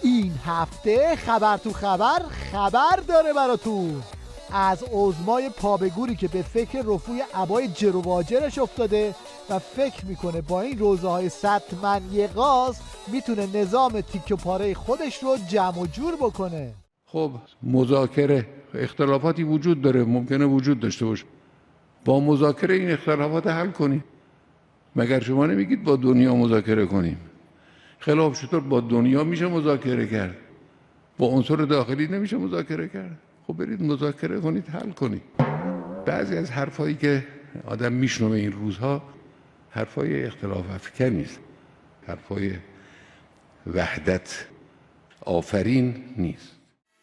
این هفته خبر تو خبر داره براتون از عظمای پابگوری که به فکر رفوی عبای جروواجرش افتاده و فکر میکنه با این روزه های 100 من یه غاز میتونه نظام تیک و پاره خودش رو جمع و جور بکنه. خب مذاکره، اختلافاتی وجود داره، ممکنه وجود داشته باشه، با مذاکره این اختلافات حل کنیم. مگر شما نمیگید با دنیا مذاکره کنیم؟ خلاف چطور با دنیا میشه مذاکره کرد؟ با عنصر داخلی نمیشه مذاکره کرد؟ خب برید مذاکره کنید، حل کنید. بعضی از حرفایی که آدم میشنوه این روزها حرفای اختلاف افکنی است، حرفای وحدت آفرین نیست.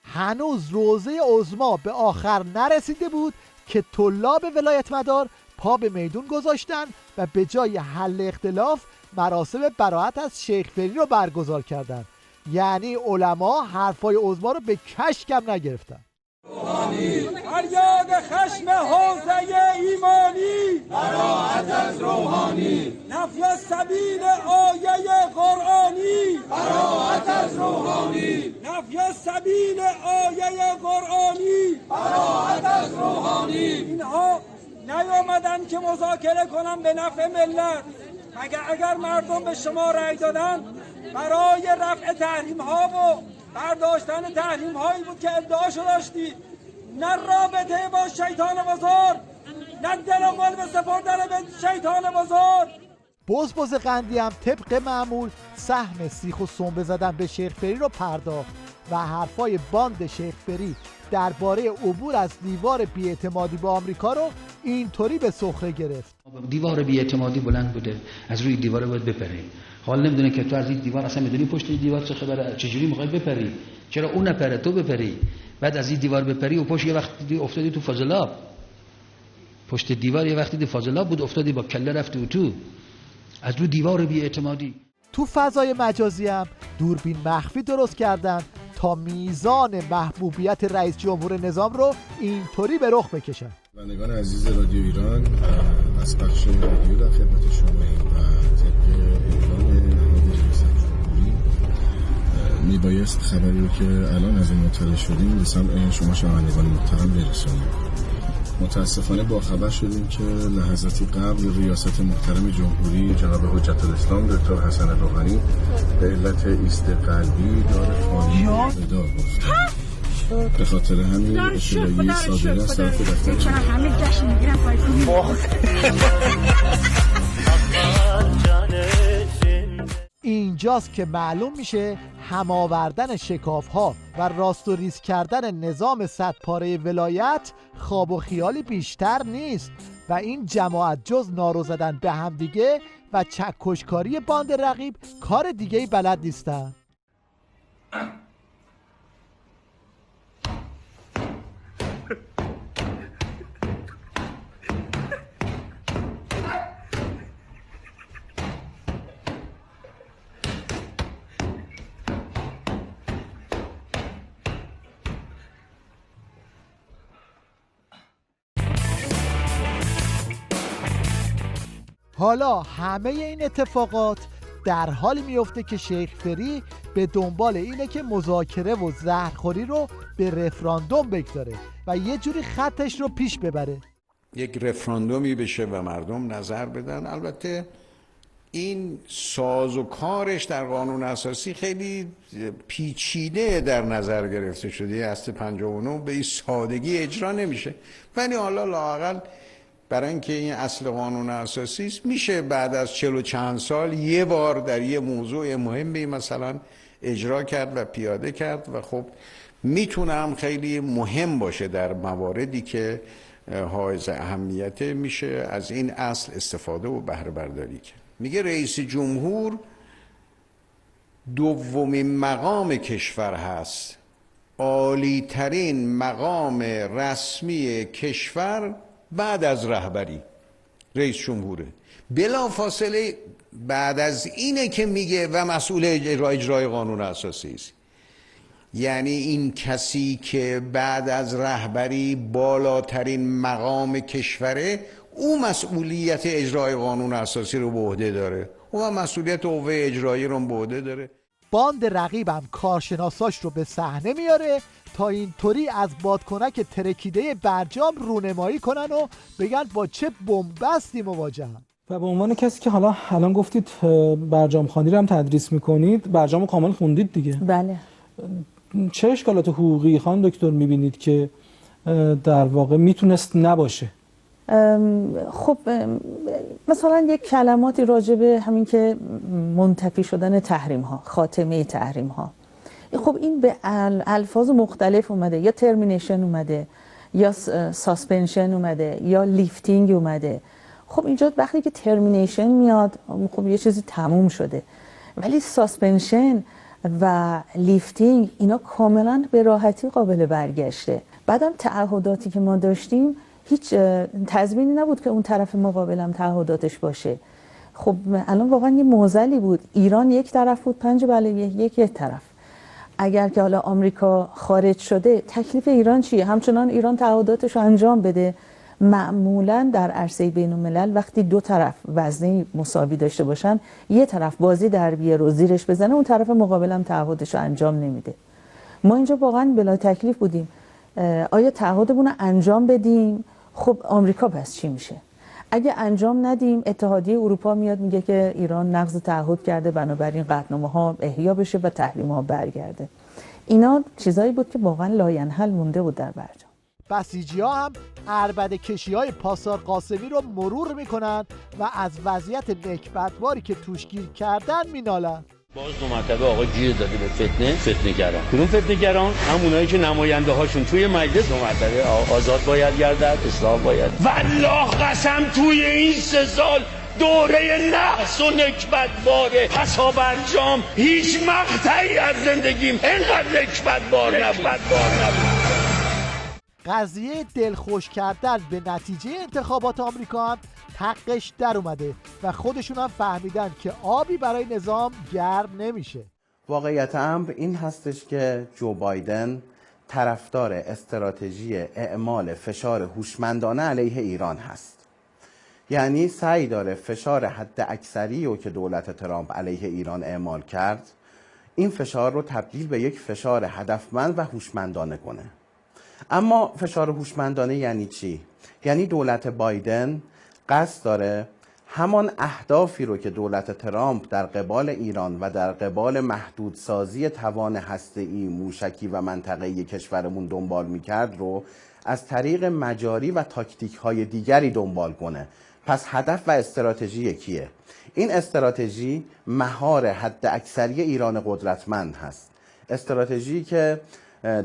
هنوز روزه عظما به آخر نرسیده بود که طلاب ولایت مدار پا به میدون گذاشتن و به جای حل اختلاف مراسم براءت از شیخ فری رو برگزار کردند. یعنی علما حرفای عظما رو به کشکم نگرفتن. فریاد خشم حوزه ایمانی، براءت از روحانی، نفی سبیل آیه قرآنی، براءت از روحانی، نفی سبیل آیه قرآنی، براءت از روحانی. اینها نیامدن که مذاکره کنن به نفع ملت، اگر مردم به شما رأی دادن برای رفع تحریم ها و برداشتن تحریم هایی بود که ادعاشو داشتید، نه رابطه با شیطان بزرگ، نه دل و قلب سپردن به شیطان بزرگ. بزبز قندی هم طبق معمول سهم سیخ و سنبه زدن به شیخ فری رو پرداخت و حرفای باند شیخ فری درباره عبور از دیوار بی‌اعتمادی با آمریکا رو اینطوری به سخره گرفت. دیوار بی‌اعتمادی بلند بوده، از روی دیوار باید بپری. حال نمیدونه که تو از این دیوار اصلا میدونی پشت این دیوار چه خبره، چجوری میخوای بپری؟ چرا اون نپره تو بپری؟ بعد از این دیوار بپری و پشت یه وقتی افتادی تو فاضلاب، پشت دیوار یه وقتی فاضلاب بود افتادی با کله رفتی تو از روی دیوار بی‌اعتمادی. تو فضای مجازی هم دوربین مخفی درست کردن تا میزان محبوبیت رئیس جمهور نظام رو اینطوری به رخ بکشن. بندگان عزیز رادیو ایران، از بخش رادیو در خدمت شما و طبق اعلام نهاد ریاست جمهوری میبایست خبری رو که الان از این مطلع شدیم به سمع شما شنوندگان محترم برسونیم. متاسفانه با خبر شدیم که لحظاتی قبل ریاست محترم جمهوری جناب حجت الاسلام دکتر حسن روحانی به علت ایست قلبی دار فانی به دار گفتند. به خاطر همین اطلاعیه صادره از طرف دفتر همه جشن میگیرن اینجاست که معلوم میشه هم آوردن شکاف‌ها و راست و ریز کردن نظام 100 پاره ولایت خواب و خیالی بیشتر نیست و این جماعت جز نارو زدن به همدیگه و چکشکاری باند رقیب کار دیگه‌ای بلد نیستن. حالا همه این اتفاقات در حالی میفته که شیخ فری به دنبال اینه که مذاکره و زهرخوری رو به رفراندوم بگذاره و یه جوری خطش رو پیش ببره. یک رفراندومی بشه و مردم نظر بدن. البته این ساز و کارش در قانون اساسی خیلی پیچیده در نظر گرفته شده. اصل 59 به این سادگی اجرا نمیشه، ولی حالا لااقل برای اینکه این اصل قانون اساسی است میشه بعد از 40 و چند سال یه بار در یه موضوع مهمی مثلا اجرا کرد و پیاده کرد و خب میتونه هم خیلی مهم باشه در مواردی که حائز اهمیت، میشه از این اصل استفاده و بهره برداری کرد. میگه رئیس جمهور دومین مقام کشور هست، عالی ترین مقام رسمی کشور بعد از رهبری رئیس جمهوره. بلا فاصله بعد از اینه که میگه و مسئول اجرای قانون اساسی است. یعنی این کسی که بعد از رهبری بالاترین مقام کشوره، او مسئولیت اجرای قانون اساسی رو به عهده داره، او مسئولیت قوه اجرایی رو به عهده داره. باند رقیبم کارشناساش رو به صحنه میاره تا اینطوری از بادکنک ترکیده برجام رونمایی کنن و بگن با چه بنبستی مواجهن. و به عنوان کسی که حالا الان گفتید برجام خوانی رو هم تدریس میکنید، برجام کامل خوندید دیگه؟ بله. چه اشکالات حقوقی خانم دکتر میبینید که در واقع میتونست نباشه؟ خب مثلا یک کلماتی راجع به همین که منتفی شدن تحریم ها، خاتمه تحریم ها، خب این به الفاظ مختلف اومده، یا ترمینیشن اومده، یا ساسپنشن اومده، یا لیفتینگ اومده. خب اینجا وقتی که ترمینیشن میاد خب یه چیزی تموم شده، ولی ساسپنشن و لیفتینگ اینا کاملا به راحتی قابل برگشته. بعدم تعهداتی که ما داشتیم هیچ تضمینی نبود که اون طرف مقابلم تعهداتش باشه. خب الان واقعا یه معضلی بود، ایران یک طرف بود، 5 علیه یک طرف. اگر که حالا آمریکا خارج شده تکلیف ایران چیه؟ همچنان ایران تعهداتش رو انجام بده. معمولا در عرصه بین الملل وقتی دو طرف وزنه مساوی داشته باشن، یه طرف بازی در بیاره و زیرش بزنه، اون طرف مقابلم تعهدش رو انجام نمیده. ما اینجا واقعا بلا تکلیف بودیم. آیا تعهدمون رو انجام بدیم؟ خب آمریکا پس چی میشه؟ اگه انجام ندیم اتحادیه اروپا میاد میگه که ایران نقض تعهد کرده، بنابراین قطعنامه‌ها احیا بشه و تحریم‌ها برگرده. اینا چیزایی بود که واقعا لاینحل مونده بود در برجام. بسیجی‌ها هم عربده کشی‌های پاسار قاسمی رو مرور میکنن و از وضعیت نکبتباری که توش گیر کردن مینالن. باز دو مرتبه آقا گیر داده به فتنه‌گران. کدوم فتنه‌گران؟ همونایی که نماینده هاشون توی مجلس دو مرتبه آزاد باید گردد، اصلاح باید. والله قسم توی این 3 سال دوره نحس و نکبتباره. پسا برجام هیچ مقطعی از زندگیم اینقدر نکبتبار نبود. قضیه دلخوش کردن به نتیجه انتخابات آمریکا هم حقش در اومده و خودشون هم فهمیدن که آبی برای نظام گرم نمیشه. واقعیت امر این هستش که جو بایدن طرفدار استراتژی اعمال فشار هوشمندانه علیه ایران هست. یعنی سعی داره فشار حد اکثری رو که دولت ترامپ علیه ایران اعمال کرد، این فشار رو تبدیل به یک فشار هدفمند و هوشمندانه کنه. اما فشار هوشمندانه یعنی چی؟ یعنی دولت بایدن قصد داره همان اهدافی رو که دولت ترامپ در قبال ایران و در قبال محدودسازی توان هسته‌ای، موشکی و منطقه‌ای کشورمون دنبال می‌کرد رو از طریق مجاری و تاکتیک‌های دیگری دنبال کنه. پس هدف و استراتژی یکیه. این استراتژی مهار حد اکثری ایران قدرتمند هست. استراتژی که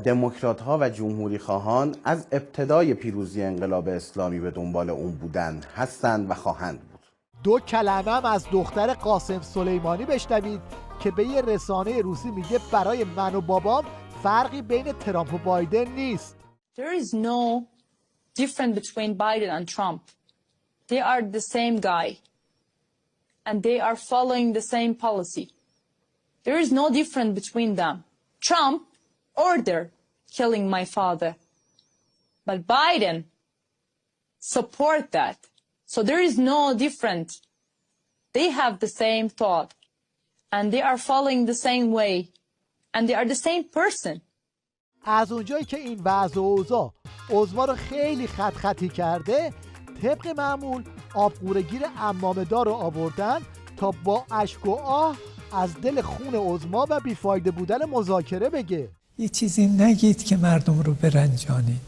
دموکرات‌ها و جمهوری خواهان از ابتدای پیروزی انقلاب اسلامی به دنبال اون بودن، هستند و خواهند بود. 2 کلمه هم از دختر قاسم سلیمانی بشنوید که به یه رسانه روسی میگه برای من و بابام فرقی بین ترامپ و بایدن نیست. There is no difference between Biden and Trump. They are the same guy and they are following the same policy. There is no difference between them. Trump ordered killing my father, but Biden support that. So there is no difference. They have the same thought and they are following the same way and they are the same person. از اونجایی که این وضع و اوضاع عظما رو خیلی خطی کرده، طبق معمول آبقوره‌گیر عمامه‌دار رو آوردن تا با اشک و آه از دل خون عظما و بیفایده بودن مذاکره بگه. یه چیزی نگید که مردم رو برنجانید.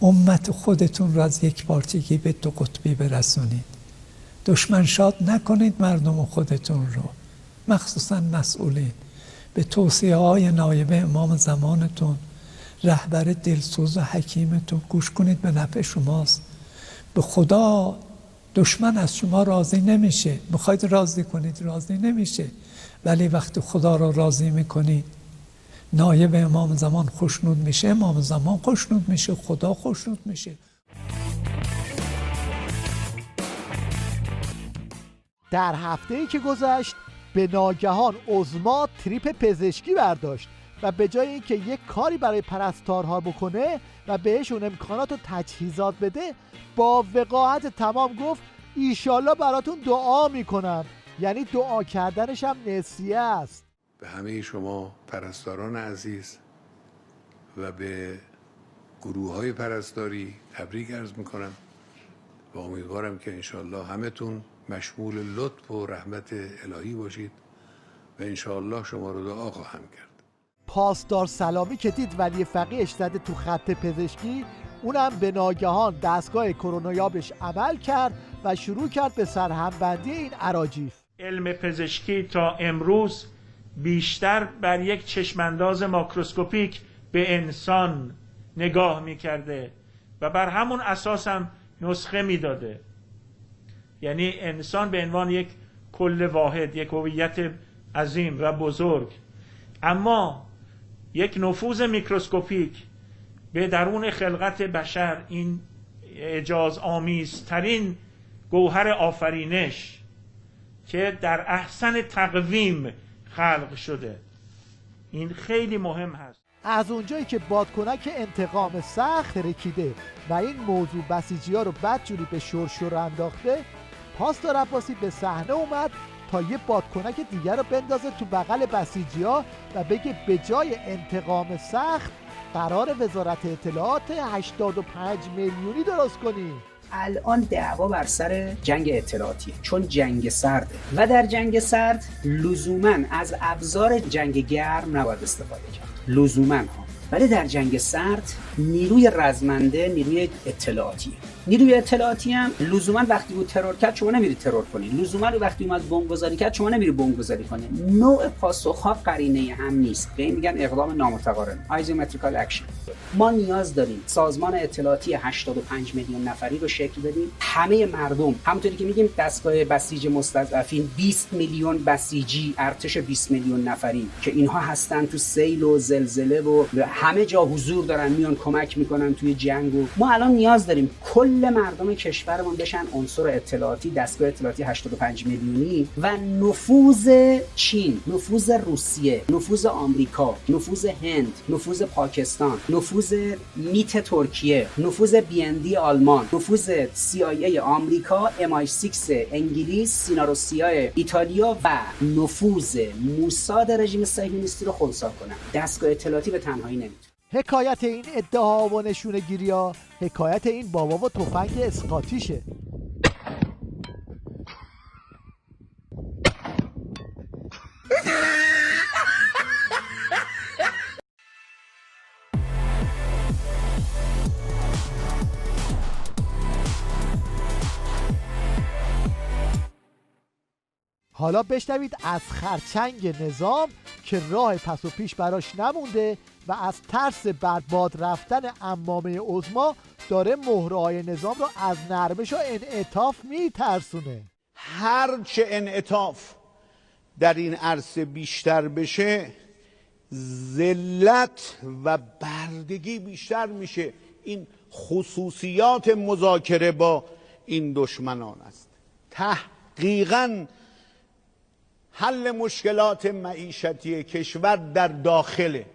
امت خودتون رو از یک پارچگی به 2 قطبی برسونید. دشمن شاد نکنید مردم خودتون رو، مخصوصا مسئولین. به توصیه های نایب امام زمانتون، رهبر دلسوز و حکیمتون گوش کنید، به نفع شماست. به خدا دشمن از شما راضی نمیشه. میخواید راضی کنید، راضی نمیشه. ولی وقتی خدا رو راضی میکنید، نایب امام زمان خوشنود میشه، امام زمان خوشنود میشه، خدا خوشنود میشه. در هفته‌ای که گذشت به ناگهان عظما تریپ پزشکی برداشت و به جای اینکه یک کاری برای پرستارها بکنه و بهشون امکانات و تجهیزات بده، با وقاحت تمام گفت ایشالله براتون دعا میکنم یعنی دعا کردنش هم نسیه است. به همه شما پرستاران عزیز و به گروه‌های پرستاری تبریک عرض میکنم و امیدوارم که انشالله همتون مشمول لطف و رحمت الهی باشید و انشالله شما رو دعا خواهم کرد. پاسدار سلامی که دید ولی فقیهش زده تو خط پزشکی، اونم به ناگهان دستگاه کرونایابش عمل کرد و شروع کرد به سرهمبندی این اراجیف. علم پزشکی تا امروز بیشتر بر یک چشمانداز ماکروسکوپیک به انسان نگاه میکرده و بر همون اساس هم نسخه میداده. یعنی انسان به عنوان یک کل واحد، یک هویت عظیم و بزرگ، اما یک نفوذ میکروسکوپیک به درون خلقت بشر، این اعجاز آمیزترین گوهر آفرینش که در احسن تقویم خلق شده، این خیلی مهم هست. از اونجایی که بادکنک انتقام سخت رکیده و این موضوع بسیجی‌ها رو بدجوری به شرشور انداخته، پاسدار عباسی به صحنه اومد تا یه بادکنک دیگر رو بندازه تو بغل بسیجی‌ها و بگه به جای انتقام سخت قرار وزارت اطلاعات 85 میلیونی درست کنی. الان دعوا بر سر جنگ اطلاعاتیه، چون جنگ سرده و در جنگ سرد لزوماً از ابزار جنگ گرم نباید استفاده کرد، لزوماً ولی در جنگ سرد نیروی رزمنده نیروی اطلاعاتیه. نیروی اطلاعاتی هم لزوما وقتی بود ترور کرد شما نمیری ترور کنی، لزوما وقتی اومد بمبگذاری کرد شما نمیری بمبگذاری کنی. نوع پاسخها قرینه هم نیست، به این میگن اقدام نامتقارن، آیزومتریکال اکشن. ما نیاز داریم سازمان اطلاعاتی 85 میلیون نفری رو شکل بدیم. همه مردم، همونطوری که میگیم دستگاه بسیج مستضعفین، 20 میلیون بسیجی، ارتش 20 میلیون نفری که اینها هستن تو سیل و زلزله و همه جا حضور دارن، میان کمک میکنن توی جنگ. و ما الان نیاز داریم کل مردم کشورمون بشن عنصر اطلاعاتی، دستگاه اطلاعاتی 85 میلیونی و نفوذ چین، نفوذ روسیه، نفوذ آمریکا، نفوذ هند، نفوذ پاکستان، نفوذ میت ترکیه، نفوذ BND آلمان، نفوذ CIA آمریکا، MI6 انگلیس، سیناروسیا ایتالیا و نفوذ موساد رژیم صهیونیستی رو خنثی کنن. دستگاه اطلاعاتی به تنهایی نمیتونه. حکایت این ادعاها و نشونه گیری‌ها حکایت این بابا و تفنگ اسقاطیشه. حالا بشنوید از خرچنگ نظام که راه پس و پیش براش نمونده و از ترس برباد رفتن عمامه عظما داره مهره‌های نظام رو از نرمش و انعطاف میترسونه. هرچه انعطاف در این عرصه بیشتر بشه، ذلت و بردگی بیشتر میشه. این خصوصیات مذاکره با این دشمنان است. تحقیقاً حل مشکلات معیشتی کشور در داخله.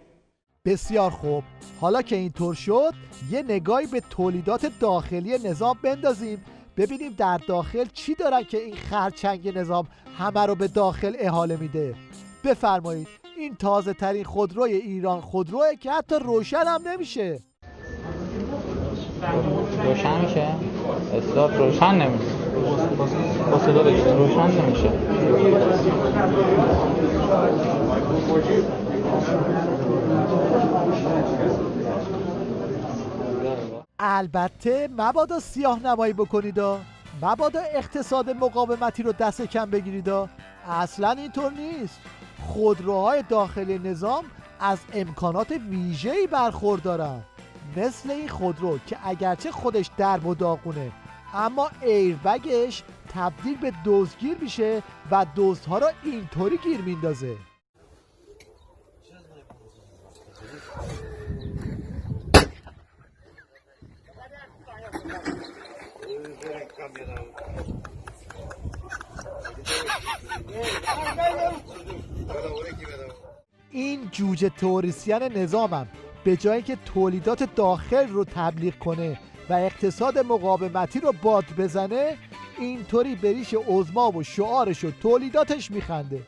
بسیار خوب، حالا که اینطور شد یه نگاهی به تولیدات داخلی نظام بندازیم، ببینیم در داخل چی دارن که این خرچنگ نظام همه رو به داخل احاله میده. بفرمایید. این تازه ترین خودروی ایران خودروه که حتی روشن هم نمیشه. روشن میشه؟ استارت روشن نمیشه. با صدا بشه روشن نمیشه. البته مبادا سیاه نمایی بکنید، مبادا اقتصاد مقاومتی رو دست کم بگیرید. اصلا اینطور نیست. خودروهای داخلی نظام از امکانات ویژه‌ای برخوردارن، مثل این خودرو که اگرچه خودش درب و داغونه اما ایربگش تبدیل به دزدگیر میشه و دزدها رو اینطوری گیر میندازه. این جوجه تئوریسین نظامم به جایی که تولیدات داخل رو تبلیغ کنه و اقتصاد مقاومتی رو باد بزنه، اینطوری به ریش عظما و شعارش و تولیداتش میخنده.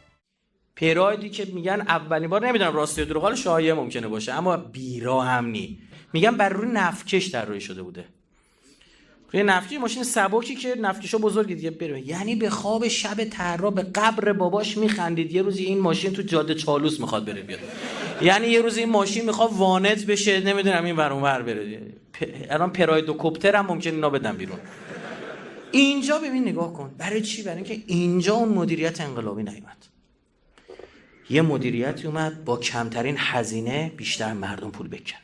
پراید که میگن اولین بار، نمیدونم راستی یا دروغ، حالا شایعه ممکنه باشه اما بیرا هم نی، میگن بر روی نفتکش طراحی شده بوده. روی نفتکش، ماشین سبکی که نفتکشا بزرگه دیگه بره. یعنی به خواب شب طراح به قبر باباش میخندید یه روزی این ماشین تو جاده چالوس میخواد بره بیاد. یعنی یه روزی این ماشین میخواد وانت بشه، نمیدونم این ور اون ور بره. الان پراید و کوپتر هم ممکنه اینا بدن بیرون. اینجا ببین نگاه کن. برای چی؟ برای اینکه اینجا اون مدیریت انقلابی نیومد. یه مدیریتی اومد با کمترین هزینه بیشتر مردم پول بکنه.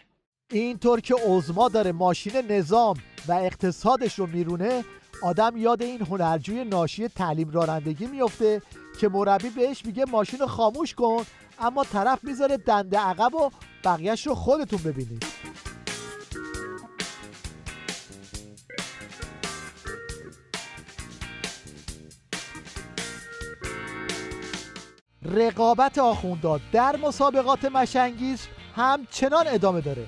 اینطور که عظما داره ماشین نظام و اقتصادش رو میرونه، آدم یاد این هنرجوی ناشی تعلیم رانندگی میفته که مربی بهش میگه ماشین رو خاموش کن، اما طرف میذاره دنده عقب و بقیهش رو خودتون ببینید. رقابت آخوندها در مسابقات مشنگیز همچنان ادامه داره.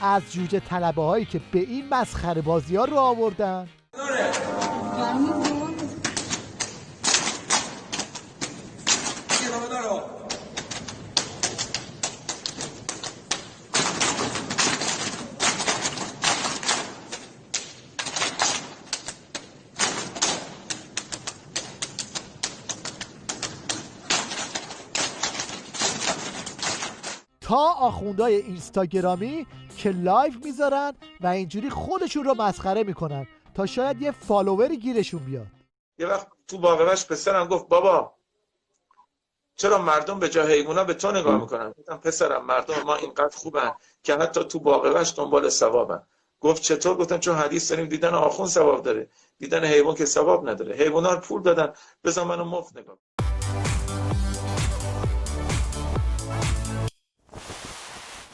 از جوجه طلبه هایی که به این مسخره بازی ها رو آوردن، تا آخوندهای اینستاگرامی که لایو میذارن و اینجوری خودشون رو مسخره میکنن تا شاید یه فالووری گیرشون بیاد. یه وقت تو باغ پسرم گفت بابا چرا مردم به جای حیونا به تو نگاه میکنن؟ گفتم پسرم مردم ما اینقدر خوبن که حتی تو باغ دنبال ثوابن. گفت چطور؟ گفتم چون حدیث داریم دیدن آخوند ثواب داره، دیدن حیوان که ثواب نداره. حیونا رو پول دادن، بذار منو مفت نگاه.